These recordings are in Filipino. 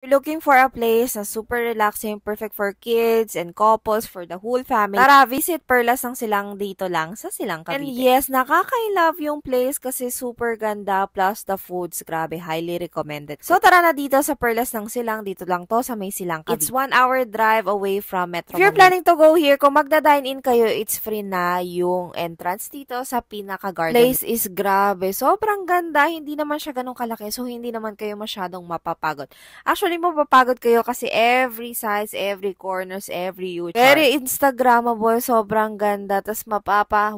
You're looking for a place na super relaxing, perfect for kids and couples, for the whole family. Tara, visit Perlas ng Silang dito lang sa Silang, Cavite. And yes, nakaka-love yung place kasi super ganda plus the foods, grabe, highly recommended. So tara na dito sa Perlas ng Silang, dito lang to sa may Silang, Cavite. It's 1 hour drive away from Metro Manila. If you're planning to go here, kung magda-dine-in kayo, it's free na yung entrance dito sa pinaka-garden. Place is grabe, sobrang ganda, hindi naman siya ganun kalaki, so hindi naman kayo masyadong mapapagod. Actually, mapapagod kayo kasi every size, every corners, every huge. Very Instagrammable, sobrang ganda. Tapos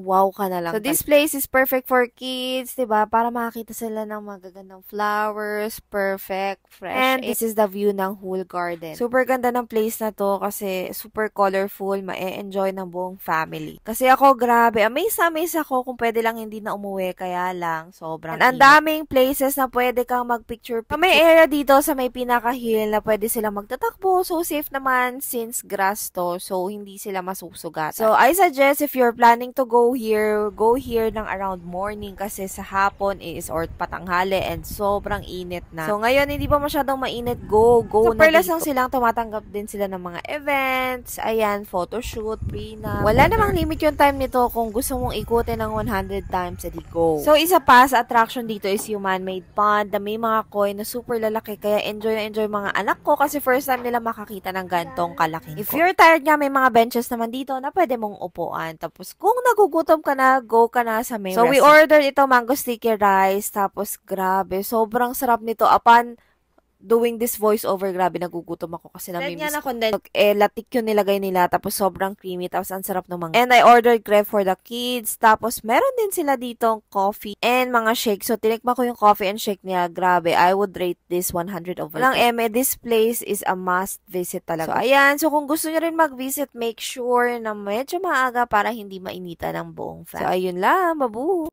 wow ka na lang. So, this place is perfect for kids, diba? Para makakita sila ng magagandang flowers, perfect, fresh. And this is the view ng whole garden. Super ganda ng place na to kasi super colorful, ma-enjoy ng buong family. Kasi ako, grabe, amaze ako kung pwede lang hindi na umuwi, kaya lang, sobrang. And ang daming places na pwede kang mag-picture. May area dito sa may pinaka-hill na pwede silang magtatakbo. So, safe naman since grass to. So, hindi sila masusugatan. So, I suggest if you're planning to go here ng around morning kasi sa hapon is or patanghali and sobrang init na. So, ngayon, hindi pa masyadong mainit. Go so, na Perlas lang silang tumatanggap din sila ng mga events. Ayan, photoshoot, prenup. Wala namang limit yung time nito kung gusto mong ikutin ng 100 times, edi go. So, isa pa sa attraction dito is yung man-made pond na may mga coin na super lalaki. Kaya enjoy na enjoy mga anak ko kasi first time nila makakita ng gantong kalaking. If you're tired nga, may mga benches naman dito na pwede mong upuan. Tapos kung nagugutom ka na, go ka na sa main restaurant. So we ordered ito mango sticky rice. Tapos grabe, sobrang sarap nito. Upon doing this voiceover, grabe, nagugutom ako kasi namimiss ko. Latik yung nilagay nila, tapos sobrang creamy, tapos ang sarap ng mga. And I ordered crepe for the kids, tapos meron din sila ditong coffee and mga shake. So, tinikman ko yung coffee and shake niya, grabe, I would rate this 100 over 10. This place is a must visit talaga. So, ayan, so kung gusto niyo rin mag-visit, make sure na medyo maaga para hindi mainitan ng buong fan. So, ayun lang, mabu!